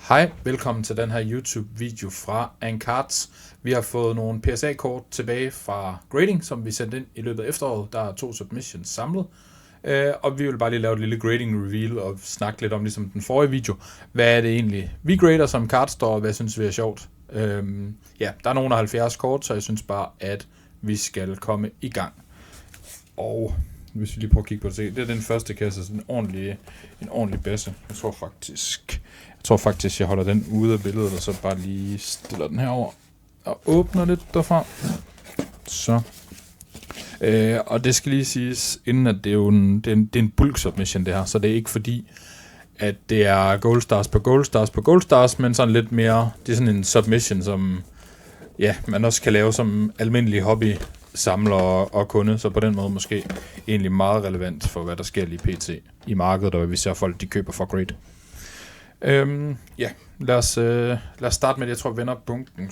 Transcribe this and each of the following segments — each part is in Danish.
Hej, velkommen til den her YouTube-video fra Ancards. Vi har fået nogle PSA-kort tilbage fra grading, som vi sendte ind i løbet af efteråret. Der er 2 submissions samlet. Og vi vil bare lige lave et lille grading reveal og snakke lidt om, ligesom den forrige video. Hvad er det egentlig, vi grader som card store, og hvad synes vi er sjovt? Der er nogle af 70 kort, så jeg synes bare, at vi skal komme i gang. Og hvis vi lige prøver at kigge på det, det er den første kasse, så en ordentlig basse. Jeg tror faktisk, jeg holder den ude af billedet, og så bare lige stiller den herover og åbner lidt derfra. Så. Og det skal lige siges, inden at det er jo det er en bulk submission det her, så det er ikke fordi, at det er gold stars på gold stars på gold stars, men sådan lidt mere, det er sådan en submission, som man også kan lave som almindelig hobby samler og kunde, så på den måde måske egentlig meget relevant for, hvad der sker lige pt. I markedet, og vi ser folk, de køber for grade. Lad os starte med det. Jeg tror, jeg vender bunken,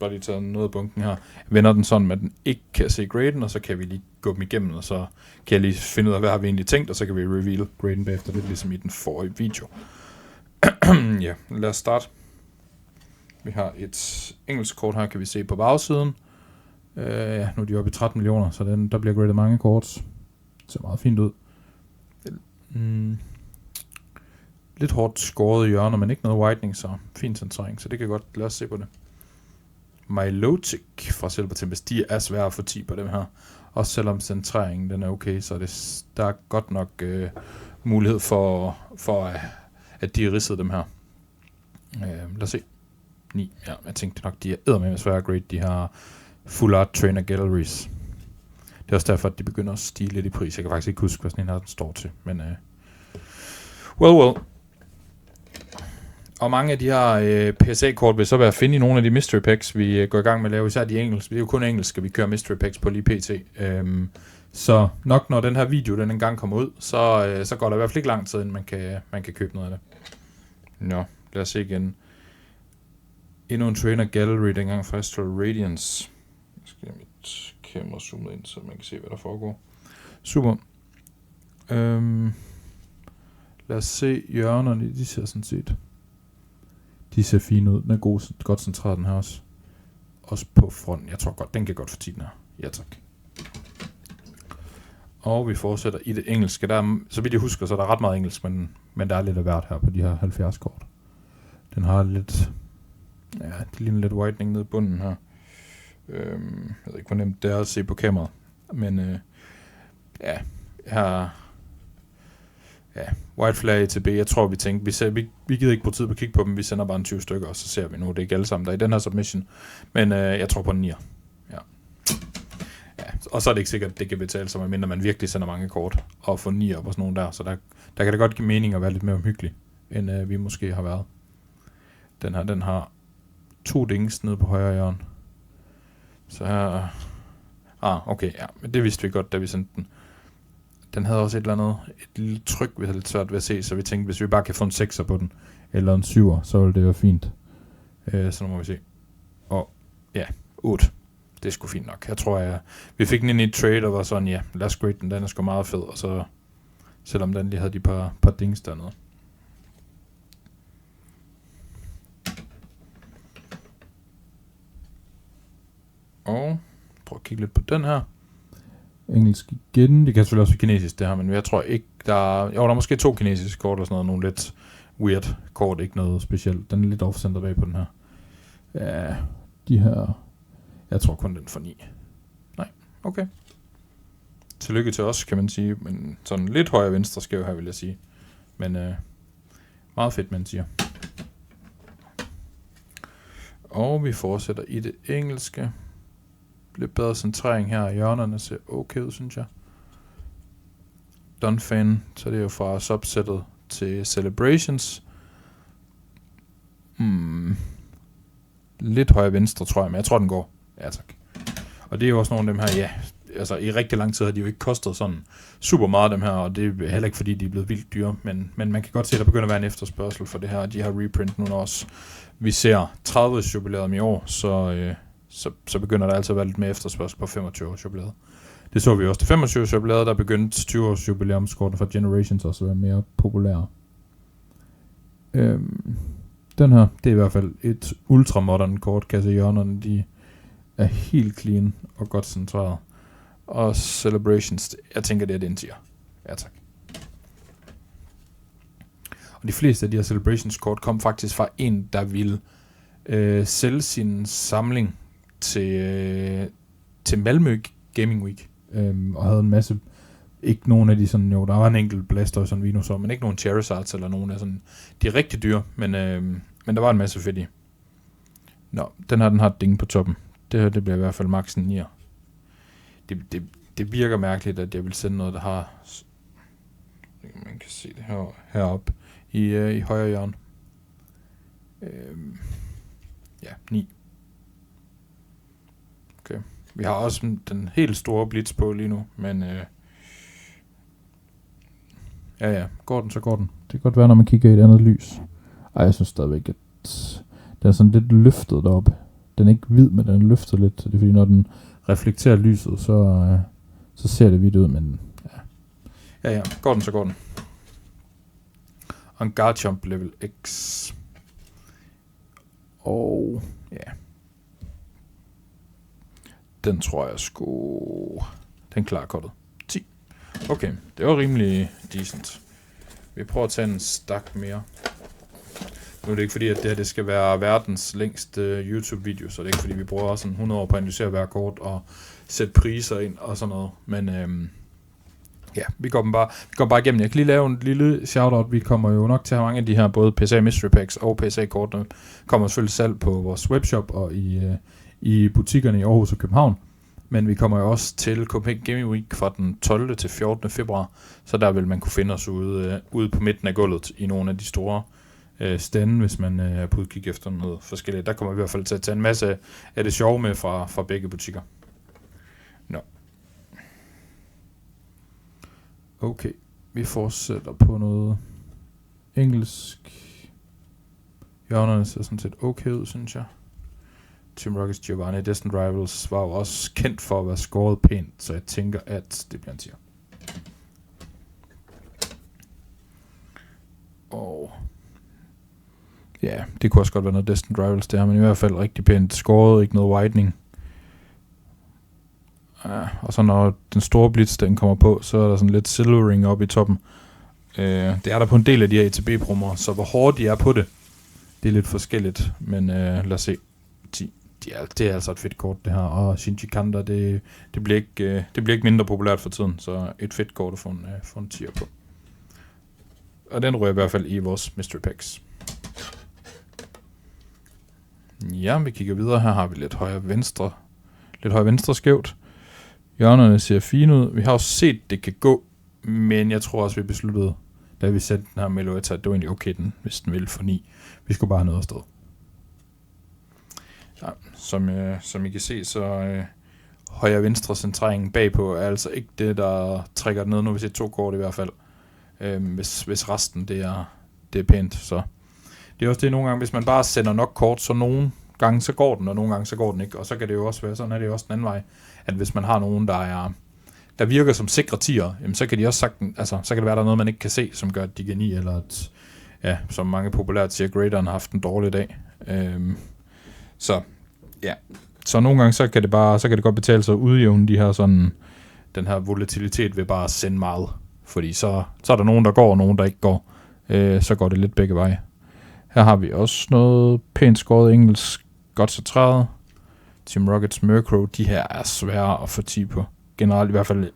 bare lige tage noget af bunken her, vender den sådan, at den ikke kan se graden, og så kan vi lige gå dem igennem, og så kan jeg lige finde ud af, hvad har vi egentlig tænkt, og så kan vi reveal graden bagefter, lidt ligesom i den forrige video. Lad os starte. Vi har et engelsk kort her, kan vi se på bagsiden. Nu er de oppe i 13 millioner, så der bliver gradet mange kort. Det ser meget fint ud. Lidt hårdt skåret i hjørner, men ikke noget whitening, så fin centrering, så det kan godt. Lad os se på det. Milotic fra Silver Tempest, de er svære at få 10 på dem her. Også selvom centreringen den er okay, så der er godt nok mulighed for at de ridsede dem her. Lad os se. 9. Ja, jeg tænkte nok, de er eddermame svære at grade, de her Full Art Trainer Galleries. Det er også derfor, at de begynder at stige lidt i pris. Jeg kan faktisk ikke huske, hvad sådan en her den står til, men well. Og mange af de her PSA-kort vil så være at finde i nogle af de mystery packs, vi går i gang med at lave, især de engelske. Det er jo kun engelske, vi kører mystery packs på lige pt. Så nok når den her video den engang kommer ud, så går der i hvert fald ikke lang tid, inden man kan købe noget af det. Nå, lad os se igen. Endnu en Trainer Gallery, dengang fra Astral Radiance. Jeg skal have mit kamera zoomet ind, så man kan se, hvad der foregår. Super. Lad os se hjørnerne, de ser sådan set. De ser fine ud. Den er godt centreret, den her også. Også på fronten. Jeg tror godt, den kan godt få 10 her. Ja, tak. Og vi fortsætter i det engelske. Så vidt jeg husker, så er der ret meget engelsk, men der er lidt af hvert her på de her 70 kort. Den har lidt, det ligner lidt whitening nede i bunden her. Jeg ved ikke, hvor nemt det er at se på kameraet. Men her. White Flag ATB, jeg tror vi tænkte, vi gider ikke bruge tid på at kigge på dem, vi sender bare en 20 stykker, og så ser vi nu, det er ikke alle sammen, der er i den her submission, men jeg tror på en 9'er. Ja, og så er det ikke sikkert, at det kan betale sig, medmindre man virkelig sender mange kort, og få 9'er på sådan nogle der, så der kan det godt give mening at være lidt mere omhyggelig, end vi måske har været. Den her, den har 2 dings nede på højre hjørne. Så her, okay, ja, men det vidste vi godt, da vi sendte den. Den havde også et lille tryk, vi havde lidt svært ved at se, så vi tænkte, hvis vi bare kan få en 6'er på den, eller en 7'er, så ville det være fint. Så nu må vi se. Og 8. Det er sgu fint nok. Jeg tror, vi fik den ind i et trade, og var sådan, lad os grade den er sgu meget fed, og så, selvom den lige havde de par dings dernede. Og prøv at kigge lidt på den her. Engelsk igen. Det kan selvfølgelig også være kinesisk det her, men jeg tror ikke, der er måske 2 kinesiske kort og sådan noget. Nogle lidt weird kort, ikke noget specielt. Den er lidt off-center bag på den her. Ja, de her. Jeg tror kun den for 9. Nej, okay. Tillykke til os, kan man sige. Men sådan lidt højre venstre skæv her, vil jeg sige. Men meget fedt, man siger. Og vi fortsætter i det engelske. Lidt bedre centrering her i hjørnerne, ser okay ud, synes jeg. Dunfan, så det er jo fra subsettet til Celebrations. Lidt højre venstre, tror jeg, men jeg tror, den går. Ja, tak. Og det er jo også nogle af dem her, altså i rigtig lang tid har de jo ikke kostet sådan super meget dem her, og det er heller ikke fordi, de er blevet vildt dyre, men man kan godt se, at der begynder at være en efterspørgsel for det her, de her reprint nu også. Vi ser 30 jubilæum i år, så begynder der altså at være lidt mere efterspørgsel på 25 års jubilæet. Det så vi også til 25 års jubilæet, der begyndte 20 års jubilæumskortene fra Generations også at være mere populære. Den her, det er i hvert fald et ultramodern kort, kan jeg se. Hjørnerne, de er helt clean og godt centreret. Og Celebrations, jeg tænker, det er en 10'er. Ja, tak. Og de fleste af de her Celebrations-kort kom faktisk fra en, der ville sælge sin samling til Malmø Gaming Week. Og havde en masse, ikke nogen af de sådan, jo, der var en enkelt Blastoise og en Venusaur, men ikke nogen Charizards eller nogen af sådan, de er rigtig dyre, men der var en masse fedt i. Nå, den har et ding på toppen. Det her, det bliver i hvert fald max en 9'er. Det virker mærkeligt, at jeg vil sende noget, der har... Man kan se det heroppe i højre hjørne. Ja, 9. Okay. Vi har også den helt store blitz på lige nu, men... Ja, går den, så går den. Det kan godt være, når man kigger i et andet lys. Ej, jeg synes stadigvæk, at den er sådan lidt løftet deroppe. Den er ikke hvid, men den er løftet lidt. Så det er fordi, når den reflekterer lyset, så ser det hvidt ud, men ja. Ja, går den, så går den. Og en Garchomp level X. Og ja. Den tror jeg den klarer kortet. 10. Okay, det var rimelig decent. Vi prøver at tage en stak mere. Nu er det ikke fordi, at det skal være verdens længste YouTube-video, så det er ikke fordi, vi bruger også 100 år på at analysere hver kort og sætte priser ind og sådan noget. Men ja, vi går bare igennem. Jeg kan lige lave en lille shoutout. Vi kommer jo nok til at have mange af de her, både PSA Mystery Packs og PSA-kortene, kommer selvfølgelig salg på vores webshop og i butikkerne i Aarhus og København. Men vi kommer jo også til Copenhagen Gaming Week fra den 12. til 14. februar, så der vil man kunne finde os ude på midten af gulvet i nogle af de store stande, hvis man er på udkig efter noget forskelligt. Der kommer vi i hvert fald til at tage en masse af det sjove med fra begge butikker. Nå. Okay, vi fortsætter på noget engelsk. Hjørnerne ser sådan set okay ud, synes jeg. Team Rockets Giovanni Destined Rivals var jo også kendt for at være scoret pænt, så jeg tænker, at det bliver en 10'er. Og ja, det kunne også godt være noget Destined Rivals der, men i hvert fald rigtig pænt scoret, ikke noget widening. Ja, og så når den store blitz den kommer på, så er der sådan lidt silvering oppe i toppen. Det er der på en del af de her ETB-promoer, så hvor hårdt de er på det, det er lidt forskelligt, men lad os se. 10. Det er altså et fedt kort det her, og Shinji Kanda, det bliver ikke mindre populært for tiden, så et fedt kort at få en 10'er på. Og den rører i hvert fald i vores Mystery Packs. Ja, vi kigger videre. Her har vi lidt højre venstre skævt. Hjørnerne ser fine ud. Vi har også set, det kan gå, men jeg tror også, vi besluttede, da vi satte den her Meloetta, at det var egentlig okay, hvis den ville for 9. Vi skulle bare have noget afsted. Ja, som I kan se, så højre venstre centreringen bagpå er altså ikke det, der trækker ned. Nu vil vi se 2 kort i hvert fald. Hvis resten det er pænt, så det er også det nogle gange, hvis man bare sender nok kort, så nogle gange så går den, og nogle gange så går den ikke, og så kan det jo også være, sådan er det jo også den anden vej, at hvis man har nogen, der virker som sikre 10'er, jamen så kan de også sagtens, altså så kan det være, der er noget, man ikke kan se, som gør, at de kan 9, eller at, ja, som mange populært siger, graderen har haft en dårlig dag. Så ja, så nogle gange så kan det godt betale sig at udjævne de her sådan, den her volatilitet ved bare at sende meget. Fordi så er der nogen, der går, og nogen, der ikke går. Så går det lidt begge veje. Her har vi også noget pænt skåret engelsk, godt centreret. Team Rockets Murkrow, de her er svære at få 10 på. Generelt i hvert fald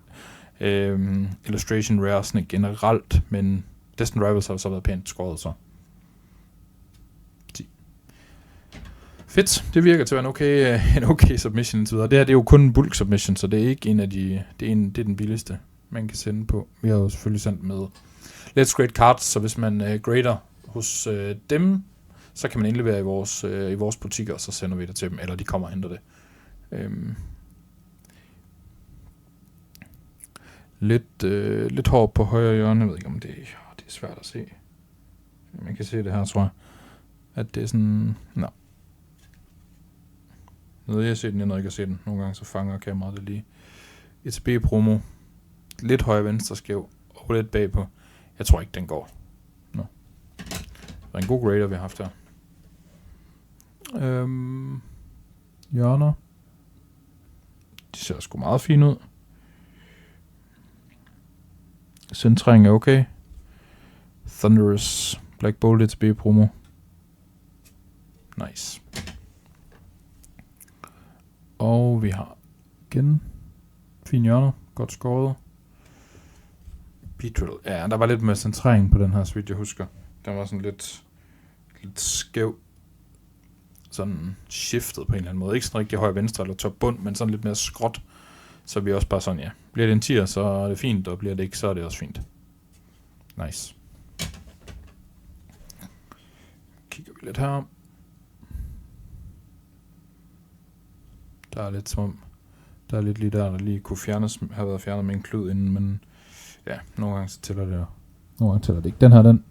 Illustration Raresne generelt, men Destined Rivals har så været pænt skåret, så 10. Fedt, det virker til at være en okay submission indtil videre. Det her det er jo kun en bulk submission, så det er ikke en af de, det er den billigste, man kan sende på. Vi har jo selvfølgelig sendt med Let's Grade Cards, så hvis man grader hos dem, så kan man indlevere i vores butikker, og så sender vi det til dem, eller de kommer og henter det. Lidt hår på højre hjørne. Jeg ved ikke, om det er svært at se. Man kan se det her, tror jeg. At det er sådan... Nå. Noget jeg ser den, jeg ikke kan se den. Nogle gange så fanger kameraet det lige. ETB-promo. Lidt højre venstre skæv. Og lidt bagpå. Jeg tror ikke, den går. Nå. Det er en god grader, vi har haft her. Hjørner. De ser sgu meget fine ud. Centring er okay. Thunderous Black Bolt ETB promo. Nice. Og vi har igen fine hjørner. Godt skåret. Beatrill. Ja, der var lidt med centrering på den her, så vidt jeg husker. Den var sådan lidt skæv. Sådan shiftet på en eller anden måde. Ikke sådan rigtig højre venstre eller top bund, men sådan lidt mere skråt. Så vi også bare sådan, ja. Bliver det en 10'er, så er det fint, og bliver det ikke, så er det også fint. Nice. Kigger vi lidt her. Der er lidt som om, der er lidt lige der lige kunne fjernes, have været fjernet med en klud inden, men ja, nogle gange så tæller det. Nogle gange tæller det ikke. Den her, den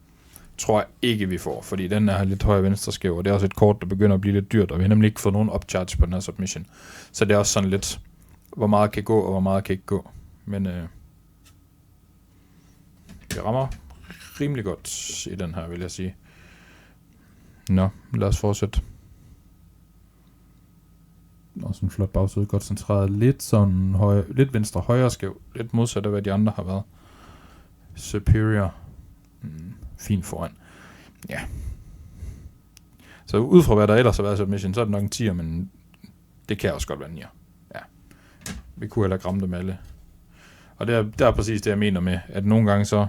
tror jeg ikke, vi får, fordi den er lidt højre venstre skæv, og det er også et kort, der begynder at blive lidt dyrt, og vi har nemlig ikke fået nogen upcharge på den her submission. Så det er også sådan lidt, hvor meget kan gå, og hvor meget kan ikke gå. Men vi rammer rimelig godt i den her, vil jeg sige. Nå, lad os fortsætte. Også en flot bagside, godt centreret, lidt sådan lidt venstre højre skæv, lidt modsat af hvad de andre har været. Superior, fint foran. Ja. Så ud fra hvad der ellers har været submission, så er det nok en 10'er, men det kan også godt være en 9'er. Ja. Vi kunne heller ikke ramme dem alle. Og det er præcis det jeg mener med, at nogle gange så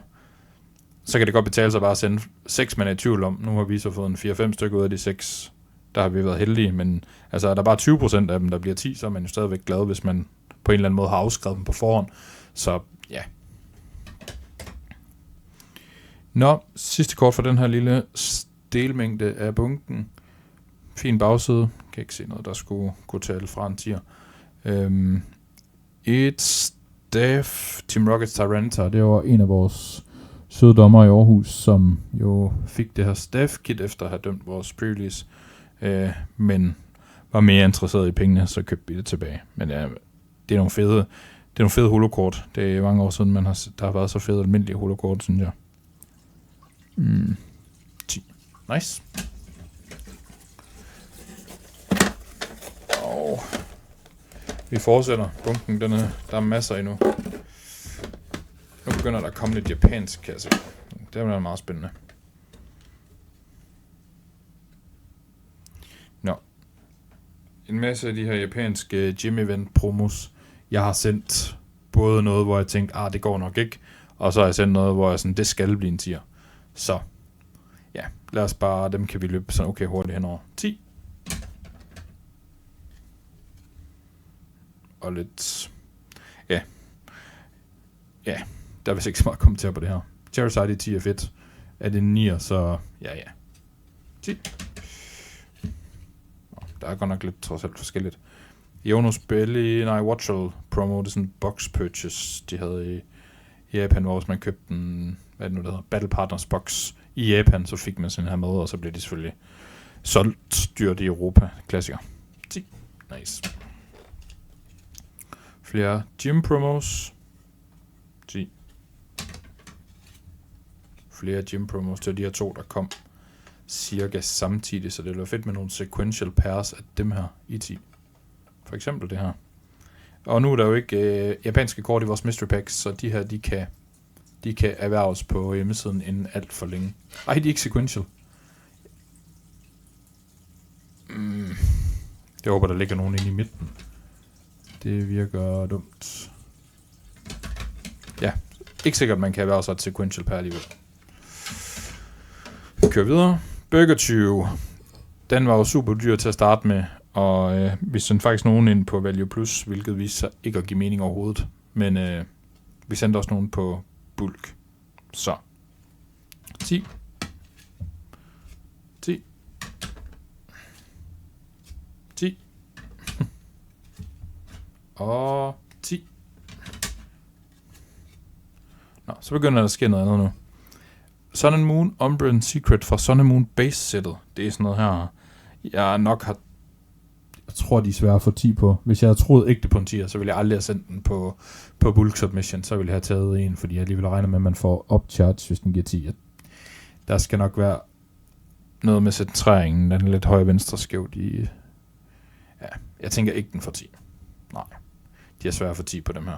kan det godt betale sig bare at sende 6, man er i tvivl om. Nu har vi så fået en 4-5 stykker ud af de 6. Der har vi været heldige, men altså er der bare 20% af dem, der bliver 10, så er man jo stadigvæk glad, hvis man på en eller anden måde har afskrevet dem på forhånd. Så ja. Nå, sidste kort for den her lille delmængde af bunken. Fin bagside. Kan ikke se noget, der skulle kunne tale fra en 10'er. Et staff Team Rockets Tyranitar. Det var en af vores søde dommer i Aarhus, som jo fik det her staff-kit efter at have dømt vores pre-release. Men var mere interesseret i pengene, så købte vi det tilbage. Men ja, det er nogle fede holokort. Det er mange år siden, der har været så fede almindelige holokort, synes jeg. 10. Nice. Og vi fortsætter. Bunken, der er masser endnu. Nu begynder der at komme lidt japansk, kan jeg se. Det er meget spændende. En masse af de her japanske gym event promos. Jeg har sendt både noget, hvor jeg tænkte, det går nok ikke, og så har jeg sendt noget, hvor jeg sådan, det skal blive en 10'er. Så, ja, lad os bare, dem kan vi løbe sådan okay hurtigt henover. 10. Og lidt, ja, der er vist ikke så meget at kommentere på det her. Charizard i 10 er fedt. Er det en 9'er, så ja. 10. Der er godt nok lidt trods alt forskelligt. Jonas Belli, Watchell promo, det er sådan en box purchase, de havde i Japan, hvor hvis man købte en, hvad er det nu, der hedder, Battle Partners box i Japan, så fik man sådan her med, og så blev de selvfølgelig solgt dyrt i Europa. Klassiker. 10. Nice. Flere gym promos. 10. Flere gym promos til de her to, der kom cirka samtidig, så det ville være fedt med nogle sequential pairs af dem her i 10. For eksempel det her. Og nu er der jo ikke japanske kort i vores mystery packs, så de her, de kan erhverves på hjemmesiden inden alt for længe. Ej, de er ikke sequential. Jeg håber, der ligger nogen inde i midten. Det virker dumt. Ja, ikke sikkert, man kan erhverve sig et sequential pair alligevel. Kører videre. Burger Chew. Den var jo super dyr til at starte med, og vi sendte faktisk nogen ind på Value Plus, hvilket viste sig ikke at give mening overhovedet. Men vi sendte også nogen på bulk. Så. 10. 10. 10. Og 10. Nå, så begynder der at ske noget andet nu. Sun and Moon Umbra and Secret fra Sun and Moon base settet. Det er sådan noget her, jeg tror, de er svære at få 10 på. Hvis jeg havde troet ikke det på en 10'er, så ville jeg aldrig have sendt den på bulk submission. Så ville jeg have taget en, fordi jeg alligevel regner med, at man får upcharge, hvis den giver 10. Der skal nok være noget med centreringen, den er lidt højre venstre skævt i... Ja, jeg tænker ikke, den får 10. Nej, de er svære at få 10 på dem her.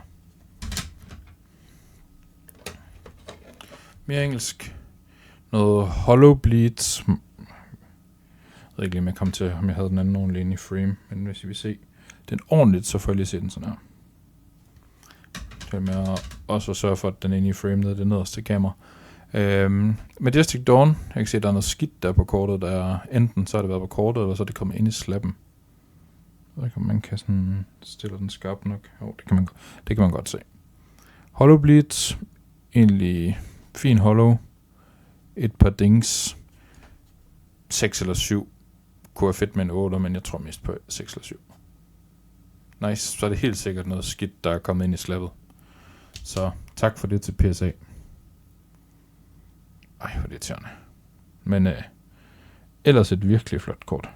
Mere engelsk. Noget Hollow Bleeds. Jeg ved ikke lige, om jeg kom til, om jeg havde den anden ordentligt inde i frame. Men hvis I vil se den ordentligt, så får jeg lige se den sådan her. Det er med også at sørge for, at den er inde i frame nede i det nederste kamera. Majestic Dawn. Jeg kan se, at der er noget skidt der på kortet. Der enten så har det været på kortet, eller så er det kommet ind i slappen. Jeg ved ikke, om man kan sådan stille den skarpt nok. Jo, det kan man godt se. Hollow Bleeds. Egentlig fin hollow. Et par dings. 6 eller 7. Kunne være fedt med en 8, men jeg tror mest på 6 eller 7. Nice, så er det helt sikkert noget skidt, der er kommet ind i slappet. Så tak for det til PSA. Ej, hvor det irriterende. Men ellers et virkelig flot kort.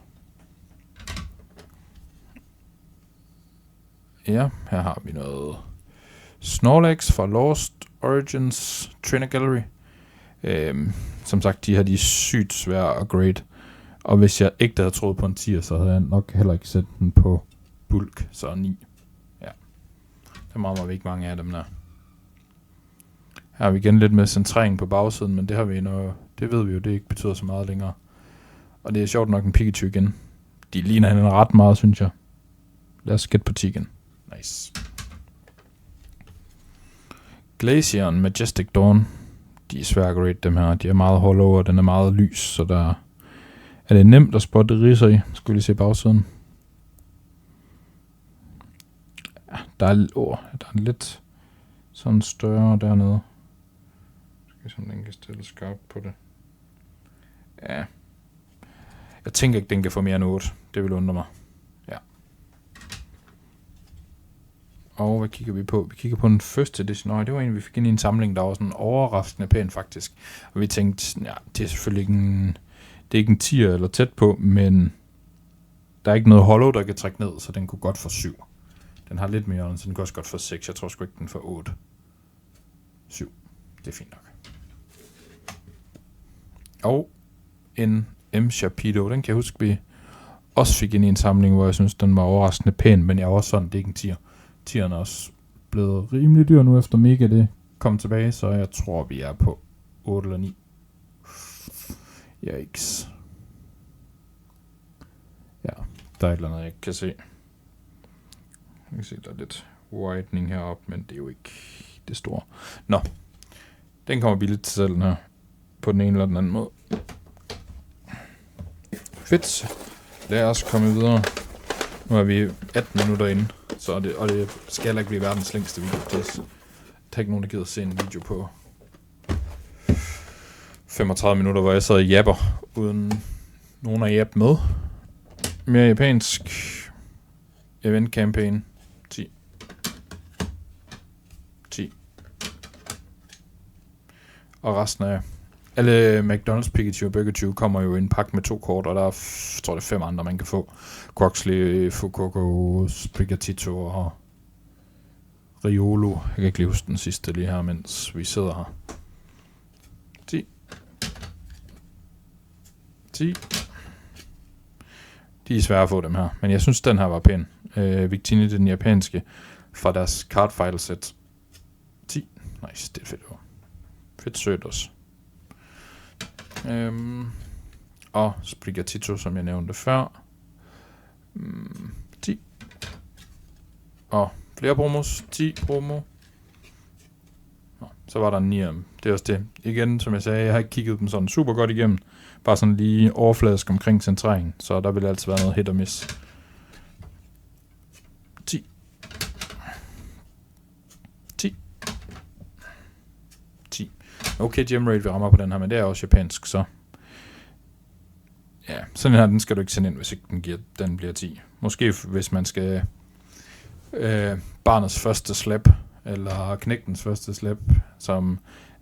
Ja, her har vi noget Snorlax fra Lost Origins Trainer Gallery. Som sagt, de her de er sygt svære at grade. Og hvis jeg ikke havde troet på en 10'er, så havde jeg nok heller ikke sat den på bulk, så 9. Ja. Der mangler vi ikke mange af dem der. Her har vi igen lidt med centrering på bagsiden, men det har vi det ved vi jo, det ikke betyder så meget længere. Og det er sjovt nok en Pikachu igen. De ligner hinanden ret meget, synes jeg. Lad os gætte på 10 igen. Nice. Glaceon Majestic Dawn. De er svære at grade dem her. De er meget hollow, og den er meget lys, så der er det nemt at spotte ridser i. Skal vi lige se bagsiden. Ja, der er lidt sådan større dernede. Skal vi se, om den kan stille skarpt på det. Ja. Jeg tænker ikke, den kan få mere end 8. Det vil undre mig. Ja. Og hvad kigger vi på? Vi kigger på den første edition. Nej, det var en, vi fik ind i en samling, der var sådan overraskende pæn faktisk. Og vi tænkte, ja, det er selvfølgelig ikke det er ikke en 10'er eller tæt på, men der er ikke noget hollow, der kan trække ned, så den kunne godt få 7. Den har lidt mere, så den kan også godt få 6. Jeg tror sgu ikke, den får 8. 7. Det er fint nok. Og en M. Sharpedo, den kan jeg huske, vi også fik ind i en samling, hvor jeg synes, den var overraskende pæn, men jeg var også sådan, det er ikke en 10'er. 10'eren er også blevet rimelig dyr nu, efter Mega det kom tilbage, så jeg tror, vi er på 8 eller 9. Yikes. Ja, der er et eller andet, jeg ikke kan se. Jeg kan se, der er lidt whitening heroppe, men det er jo ikke det store. Nå, den kommer billigt til selv her, på den ene eller den anden måde. Fedt. Lad os komme videre. Nu er vi 18 minutter inde, så det skal heller ikke blive verdens længste video. Der er ikke nogen, der gider se en video på 35 minutter, hvor jeg sad og japper, uden nogen at jappe med. Mere japansk. Event campaign. 10. 10. Og resten af alle McDonald's, Pikachu og Burger kommer jo i en pakke med 2 kort, og der er, tror jeg, 5 andre, man kan få. Quaxley, Fuecoco, Sprigatito og Riolo. Jeg kan ikke lige huske den sidste lige her, mens vi sidder her. 10. 10. De er svære at få dem her, men jeg synes, den her var pæn. Victini, den japanske, fra deres Card Fighter set. 10. Nice, det er fedt. Fedt sødt også. Og Sprigatito, som jeg nævnte før. 10. Og flere promos. 10 promo. Så var der en 9. Det er også det. Igen, som jeg sagde, jeg har ikke kigget dem sådan super godt igennem. Bare sådan lige overfladisk omkring centreringen. Så der vil altid være noget hit og miss. 10. 10. 10. Okay, gemrate vi rammer på den her, men det er også japansk, så ja, sådan her, den skal du ikke sende ind, hvis ikke den bliver 10. Måske hvis man skal barnets første slap, eller knægtens første slap, som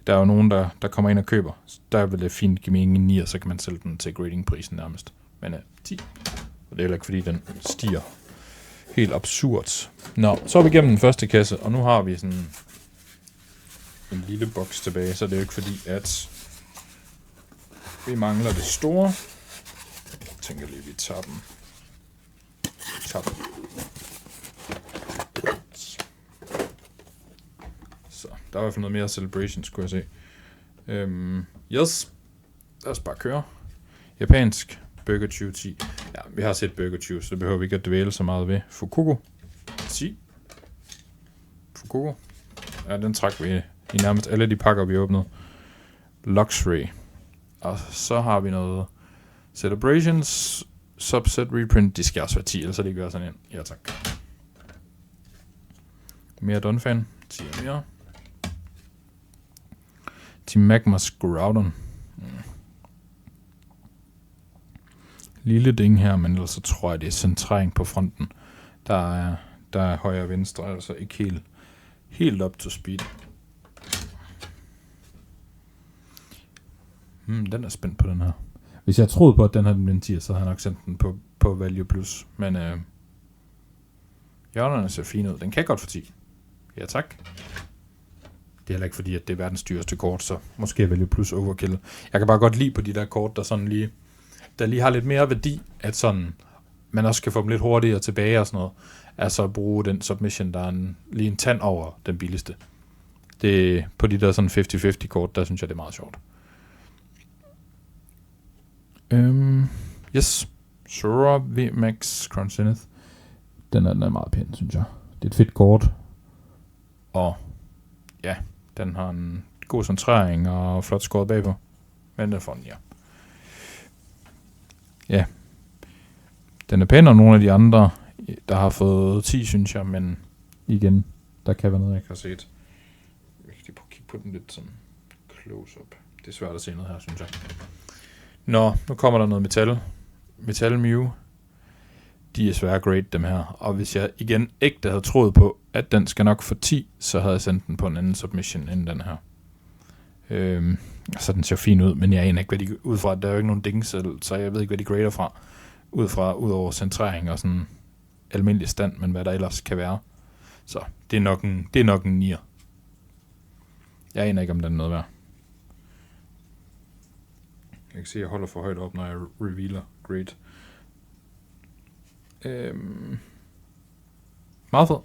der er jo nogen, der kommer ind og køber. Der vil det fint give mening 9, og så kan man sælge den til gradingprisen nærmest. Men 10. Og det er heller ikke, fordi den stiger helt absurd. Nå, så er vi igennem den første kasse, og nu har vi sådan en lille boks tilbage, så det er jo ikke fordi, at vi mangler det store. tænker lige, vi tager dem. Så, der er i hvert fald noget mere Celebration, skulle jeg se. Yes. Lad os bare køre. Japansk. Burger Chew 10. Ja, vi har set Burger Chew, så det behøver vi ikke at dvæle så meget ved. Fukugo 10. Fukugo. Ja, den træk vi i nærmest alle de pakker, vi åbnede. Luxury. Og så har vi noget Celebrations, Subset, Reprint. De skal også være 10, ellers så det ikke være sådan en. Ja, tak. Mere Dunfan. 10 mere. Team Magmas Groudon. Lille ding her, men ellers så tror jeg, det er centrering på fronten. Der er højre og venstre, altså ikke helt up to speed. Den er spændt på den her. Hvis jeg troede på, at den her den 10, så havde jeg nok sendt den på Value Plus. Men hjørnerne ser fine ud. Den kan godt for 10. Ja, tak. Det er heller ikke fordi, at det er verdens dyreste kort, så måske Value Plus overkill. Jeg kan bare godt lide på de der kort, der lige har lidt mere værdi, at sådan, man også kan få dem lidt hurtigere tilbage og sådan noget. Altså at bruge den submission, der er lige en tand over den billigste. Det, på de der sådan 50-50 kort, der synes jeg, det er meget sjovt. Yes. Sora VMAX Crown Zenith. Den er meget pæn, synes jeg. Det er et fedt kort. Og ja, den har en god centrering og flot skåret bagpå. Men den får den, ja. Ja. Den er pænere end nogle af de andre, der har fået 10, synes jeg, men igen, der kan være noget, jeg ikke har set. Jeg kan lige prøve at kigge på den lidt sådan close-up. Det er svært at se noget her, synes jeg. Nå, nu kommer der noget metal. Metal Mew. De er svære at grade, dem her. Og hvis jeg igen ægte havde troet på, at den skal nok få 10, så havde jeg sendt den på en anden submission end den her. Så den ser fin ud, men jeg aner ikke, hvad de ud fra. Der er jo ikke nogen dings, så jeg ved ikke, hvad de grader fra. Ud over centrering og sådan almindelig stand, men hvad der ellers kan være. Så det er nok en 9'er. Jeg aner ikke, om den er noget værd. Jeg kan se, at jeg holder for højt op, når jeg revealer grade. Meget fed.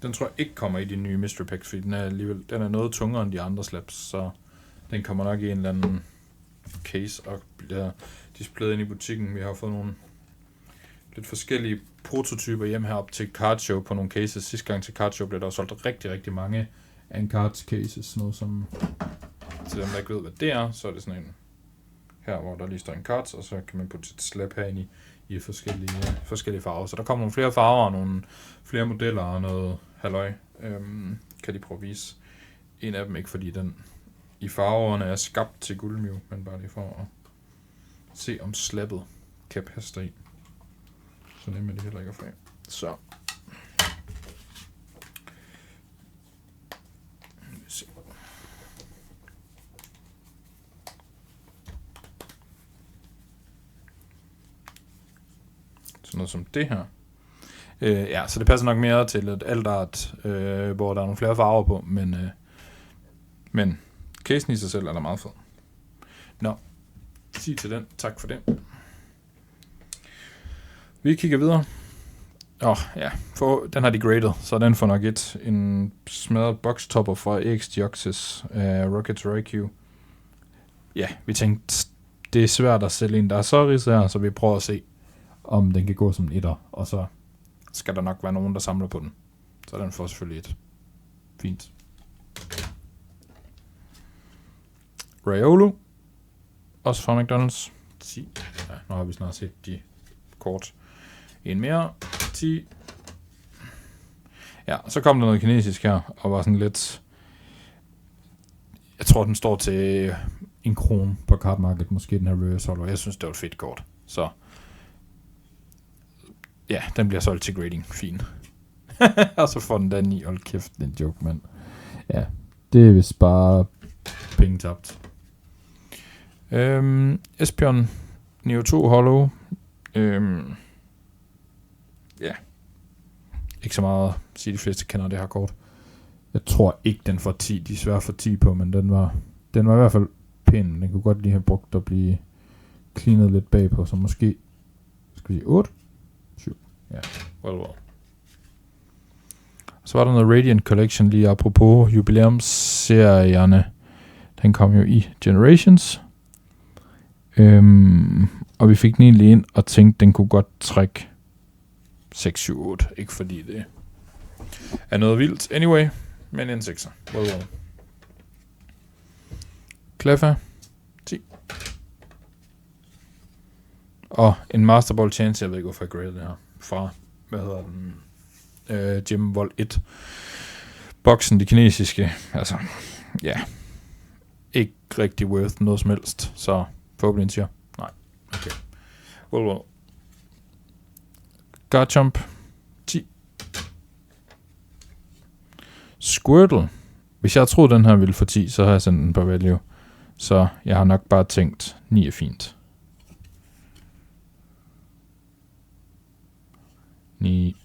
Den tror jeg ikke kommer i de nye Mystery Packs, fordi den er noget tungere end de andre slaps, så den kommer nok i en eller anden case og bliver displayet ind i butikken. Vi har fået nogle lidt forskellige prototyper hjem herop til Card Show på nogle cases. Sidste gang til Card Show blev der solgt rigtig, rigtig mange Cards cases, noget som til dem, der ikke ved, hvad det er, så er det sådan en her, hvor der lige står en cards, og så kan man putte et slap herinde i forskellige farver. Så der kommer nogle flere farver og nogle flere modeller og noget halløj. Kan de prøve at vise en af dem, ikke fordi den i farverne er skabt til guldmew, men bare lige for at se om slappet kan passe deri. Så nemt er det heller ikke at få af. Så sådan noget som det her. Ja, så det passer nok mere til et altart, hvor der er nogle flere farver på, men casen i sig selv er der meget fed. Nå, sig til den. Tak for det. Vi kigger videre. Ja, den har de graded, så den får nok en smadret boxtopper fra EX Deoxys Rockets Raikou. Ja, vi tænkte, det er svært at sælge en, der er så ridset her, så vi prøver at se, om den kan gå som en etter, og så skal der nok være nogen, der samler på den. Så den får selvfølgelig et fint. Raiolo. Også fra McDonald's. 10. Ja, nu har vi snart set de kort. En mere. 10. Ja, så kom der noget kinesisk her, og var sådan lidt... Jeg tror, den står til 1 krone på Card Market, måske den her reverse holder. Jeg synes, det var et fedt kort. Så ja, den bliver solgt til grading. Fin. Og så får den der 9. Hold kæft, det er en joke, mand. Ja, det er vist bare penge tabt. Espeon Neo 2 Hollow. Ja. Ikke så meget at sige, de fleste kender det her kort. Jeg tror ikke, den får 10. De er svære for 10 på, men den var i hvert fald pæn. Den kunne godt lige have brugt at blive cleanet lidt bagpå, så måske skal vi 8? 7. Ja, well. Så var der noget Radiant Collection lige apropos jubilæumsserierne. Den kom jo i Generations. Og vi fik den egentlig ind og tænkte, den kunne godt trække 6, 7, 8. Ikke fordi det er noget vildt. Anyway, men en 6'er. Well. Cleffa. 10. Og en Master Ball Chance, jeg ved ikke, hvorfor jeg gradede det her. Fra, hvad hedder den? Gem Vold 1. Boksen, det kinesiske. Altså, ja. Ikke rigtig worth noget som helst. Så forhåbentlig en siger. Nej. Okay. Well. Garchomp. 10. Squirtle. Hvis jeg troede, den her ville få 10, så har jeg sendt den på value. Så jeg har nok bare tænkt, 9 er fint. 9.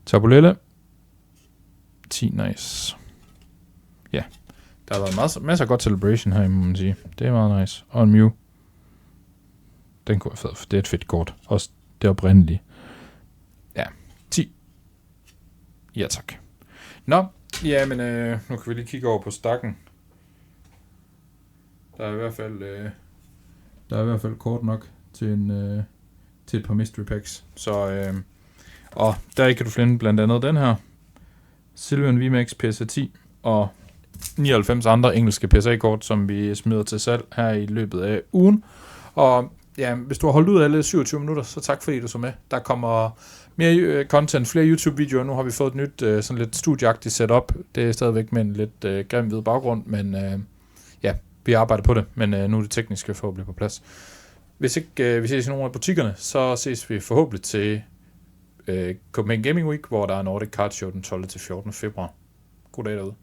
Tabulelle. 10, nice. Ja, der har været masser af godt celebration her, må man sige. Det er meget nice. Og en Mew. Den kunne være fed, for det er et fedt kort. Også det oprindelige. Ja, 10. Ja, tak. Nå, ja, men nu kan vi lige kigge over på stakken. Der er i hvert fald kort nok til et par mystery packs. Så og der kan du finde blandt andet den her Sylveon VMAX PSA 10 og 99 andre engelske PSA-kort, som vi smider til salg her i løbet af ugen. Og ja, hvis du har holdt ud af alle 27 minutter, så tak fordi du så med. Der kommer mere content, flere YouTube-videoer. Nu har vi fået et nyt sådan lidt studieagtigt setup. Det er stadigvæk med en lidt grim hvid baggrund, men ja, vi arbejder på det. Men nu er det tekniske forhåbentlig på plads. Hvis ikke vi ses i nogle af butikkerne, så ses vi forhåbentlig til Copenhagen Gaming Week, hvor der er Nordic Card Show den 12. til 14. februar. God dag derude.